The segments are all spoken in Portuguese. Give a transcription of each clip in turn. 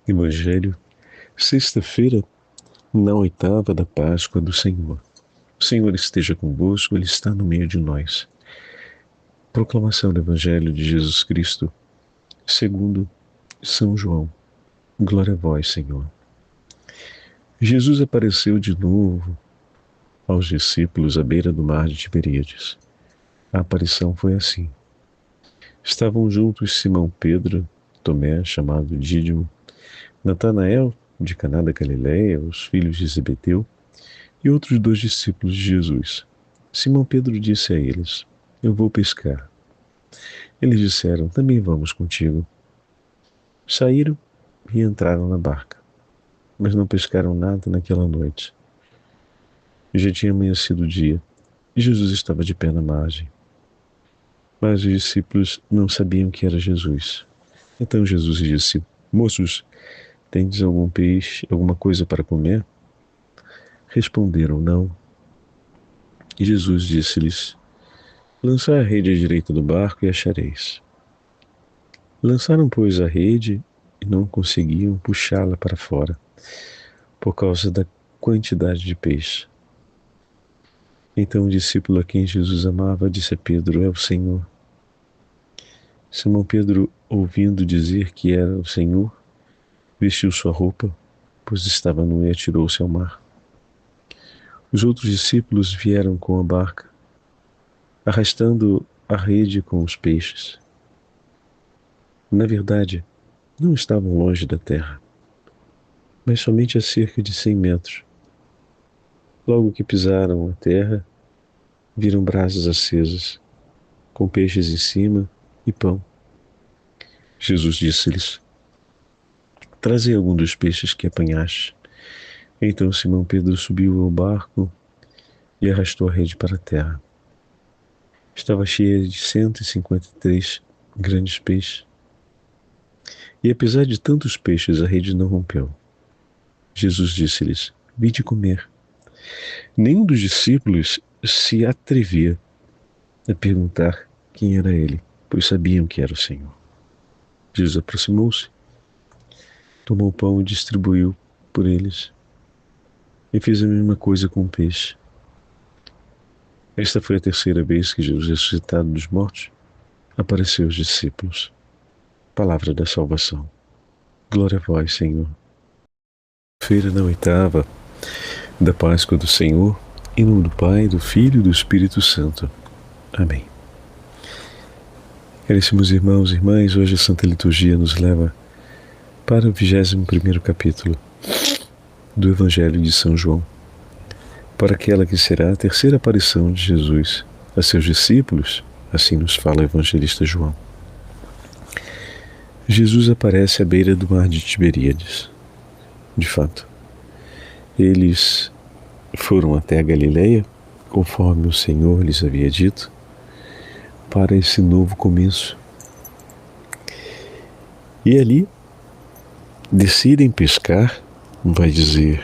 Evangelho, sexta-feira, na oitava da Páscoa do Senhor. O Senhor esteja convosco, Ele está no meio de nós. Proclamação do Evangelho de Jesus Cristo, segundo São João. Glória a vós, Senhor. Jesus apareceu de novo aos discípulos à beira do mar de Tiberíades. A aparição foi assim. Estavam juntos Simão Pedro, Tomé, chamado Dídimo, Natanael, de Caná da Galileia, os filhos de Zebedeu, e outros 2 discípulos de Jesus. Simão Pedro disse a eles: Eu vou pescar. Eles disseram: Também vamos contigo. Saíram e entraram na barca, mas não pescaram nada naquela noite. Já tinha amanhecido o dia e Jesus estava de pé na margem. Mas os discípulos não sabiam que era Jesus. Então Jesus disse: Moços, tendes algum peixe, alguma coisa para comer? Responderam: Não. E Jesus disse-lhes: Lançai a rede à direita do barco e achareis. Lançaram, pois, a rede e não conseguiam puxá-la para fora, por causa da quantidade de peixe. Então o discípulo a quem Jesus amava disse a Pedro: É o Senhor. Simão Pedro, ouvindo dizer que era o Senhor, vestiu sua roupa, pois estava nu, e atirou-se ao mar. Os outros discípulos vieram com a barca, arrastando a rede com os peixes. Na verdade, não estavam longe da terra, mas somente a cerca de 100 metros. Logo que pisaram a terra, viram brasas acesas, com peixes em cima e pão. Jesus disse-lhes: Trazei algum dos peixes que apanhaste. Então Simão Pedro subiu ao barco e arrastou a rede para a terra. Estava cheia de 153 grandes peixes. E apesar de tantos peixes, a rede não rompeu. Jesus disse-lhes: Vinde comer. Nenhum dos discípulos se atrevia a perguntar quem era ele, pois sabiam que era o Senhor. Jesus aproximou-se, tomou o pão e distribuiu por eles, e fez a mesma coisa com o peixe. Esta foi a terceira vez que Jesus, ressuscitado dos mortos, apareceu aos discípulos. Palavra da salvação. Glória a vós, Senhor. Feira na oitava da Páscoa do Senhor, em nome do Pai, do Filho e do Espírito Santo. Amém. Caríssimos irmãos e irmãs, hoje a Santa Liturgia nos leva para o 21º capítulo do Evangelho de São João, para aquela que será a terceira aparição de Jesus a seus discípulos, assim nos fala o evangelista João. Jesus aparece à beira do mar de Tiberíades. De fato, eles foram até a Galileia, conforme o Senhor lhes havia dito, para esse novo começo. E ali decidem pescar, vai dizer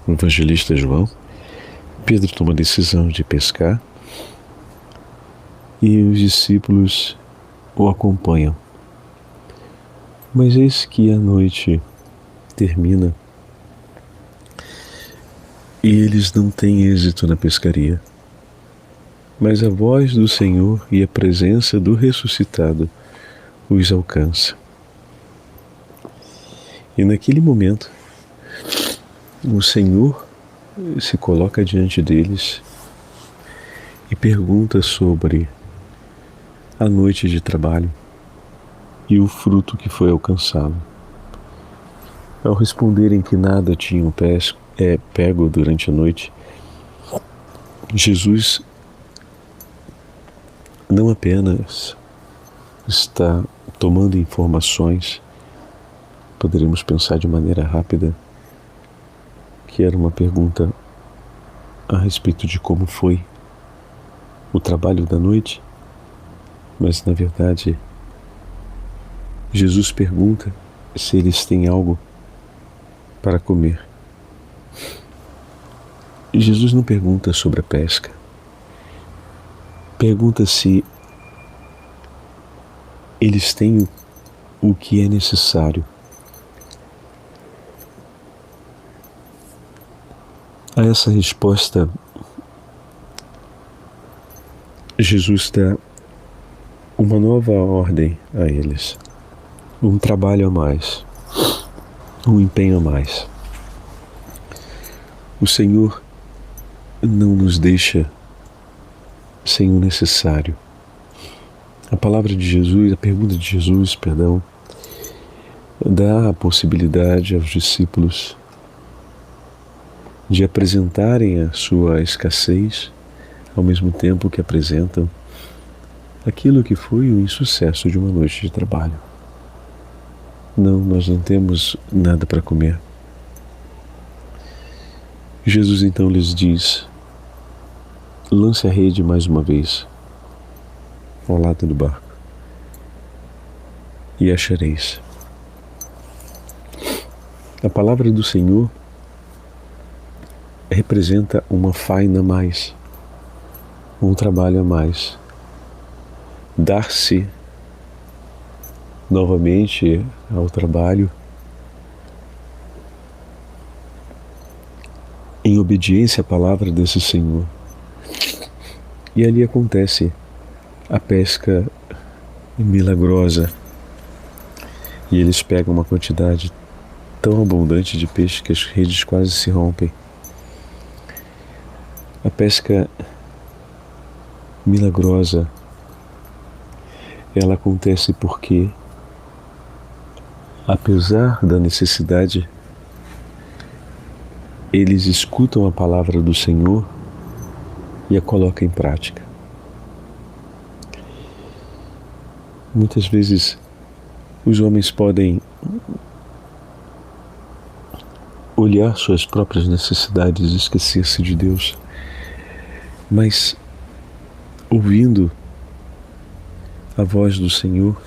o evangelista João. Pedro toma a decisão de pescar e os discípulos o acompanham. Mas eis que a noite termina e eles não têm êxito na pescaria. Mas a voz do Senhor e a presença do ressuscitado os alcança. E naquele momento, o Senhor se coloca diante deles e pergunta sobre a noite de trabalho e o fruto que foi alcançado. Ao responderem que nada tinham pego durante a noite, Jesus não apenas está tomando informações, poderíamos pensar de maneira rápida que era uma pergunta a respeito de como foi o trabalho da noite, mas na verdade Jesus pergunta se eles têm algo para comer. E Jesus não pergunta sobre a pesca, pergunta se eles têm o que é necessário A essa resposta, Jesus dá uma nova ordem a eles, um trabalho a mais, um empenho a mais. O Senhor não nos deixa sem o necessário. A palavra de Jesus, a pergunta de Jesus, dá a possibilidade aos discípulos de apresentarem a sua escassez, ao mesmo tempo que apresentam aquilo que foi o insucesso de uma noite de trabalho. Não, nós não temos nada para comer. Jesus então lhes diz: lance a rede mais uma vez ao lado do barco e achareis. A palavra do Senhor representa uma faina a mais, um trabalho a mais. Dar-se novamente ao trabalho em obediência à palavra desse Senhor. E ali acontece a pesca milagrosa. E eles pegam uma quantidade tão abundante de peixe que as redes quase se rompem. A pesca milagrosa, ela acontece porque, apesar da necessidade, eles escutam a palavra do Senhor e a colocam em prática. Muitas vezes os homens podem olhar suas próprias necessidades e esquecer-se de Deus, mas ouvindo a voz do Senhor,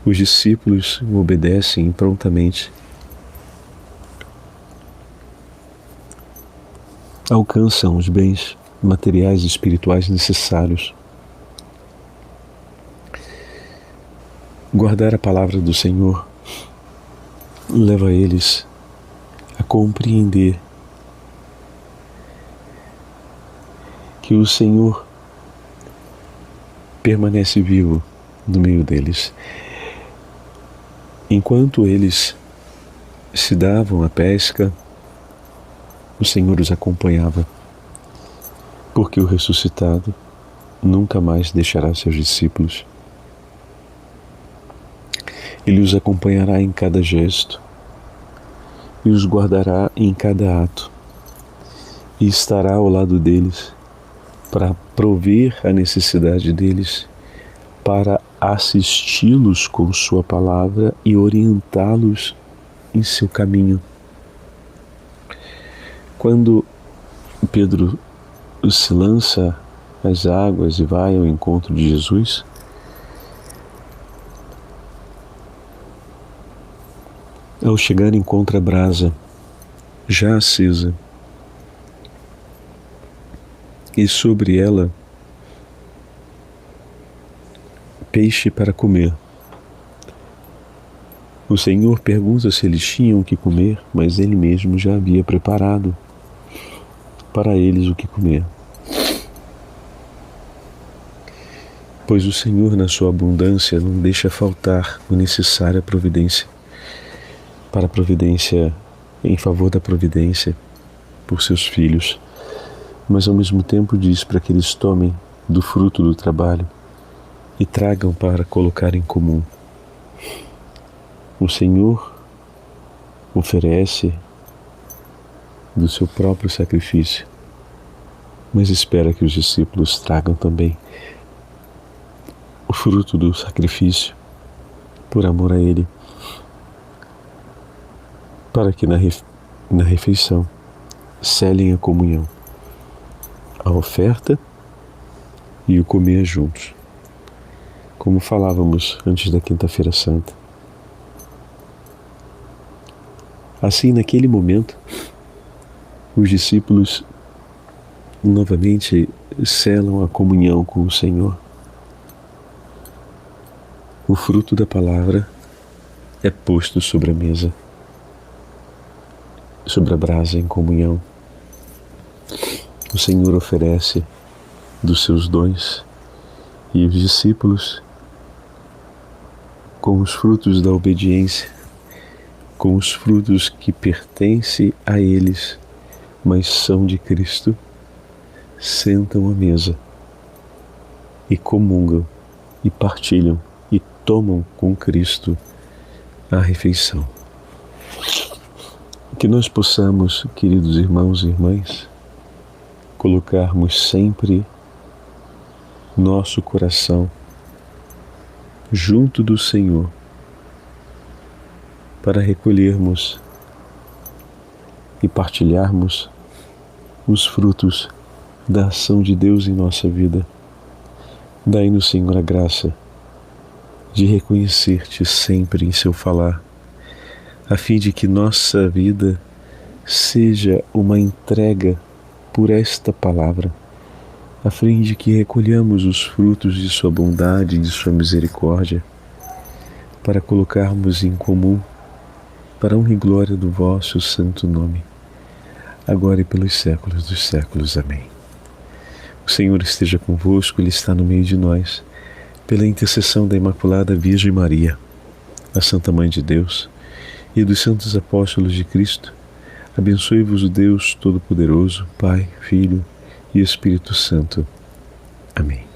os discípulos o obedecem prontamente. Alcançam os bens materiais e espirituais necessários. Guardar a palavra do Senhor leva eles a compreender que o Senhor permanece vivo no meio deles. Enquanto eles se davam à pesca, o Senhor os acompanhava, porque o ressuscitado nunca mais deixará seus discípulos. Ele os acompanhará em cada gesto e os guardará em cada ato, e estará ao lado deles para prover a necessidade deles, para assisti-los com sua palavra e orientá-los em seu caminho. Quando Pedro se lança às águas e vai ao encontro de Jesus, ao chegar encontra a brasa já acesa e sobre ela peixe para comer. O Senhor pergunta se eles tinham o que comer, mas Ele mesmo já havia preparado para eles o que comer. Pois o Senhor, na sua abundância, não deixa faltar o necessário à providência, para a providência, em favor da providência por seus filhos, mas ao mesmo tempo diz para que eles tomem do fruto do trabalho e tragam para colocar em comum. O Senhor oferece do seu próprio sacrifício, mas espera que os discípulos tragam também o fruto do sacrifício por amor a Ele, para que na refeição selem a comunhão, a oferta e o comer juntos, como falávamos antes da Quinta-feira Santa. Assim, naquele momento, os discípulos novamente selam a comunhão com o Senhor. O fruto da palavra é posto sobre a mesa, sobre a brasa em comunhão. o Senhor oferece dos seus dons e os discípulos, com os frutos da obediência, com os frutos que pertencem a eles, mas são de Cristo, sentam à mesa e comungam e partilham e tomam com Cristo a refeição. Que nós possamos, queridos irmãos e irmãs, colocarmos sempre nosso coração junto do Senhor para recolhermos e partilharmos os frutos da ação de Deus em nossa vida. Dai-nos, Senhor, a graça de reconhecer-te sempre em seu falar, a fim de que nossa vida seja uma entrega por esta palavra, a fim de que recolhamos os frutos de sua bondade e de sua misericórdia, para colocarmos em comum, para a honra e glória do vosso santo nome, agora e pelos séculos dos séculos. Amém. O Senhor esteja convosco, Ele está no meio de nós. Pela intercessão da Imaculada Virgem Maria, a Santa Mãe de Deus e dos santos apóstolos de Cristo, abençoe-vos o Deus Todo-Poderoso, Pai, Filho e Espírito Santo. Amém.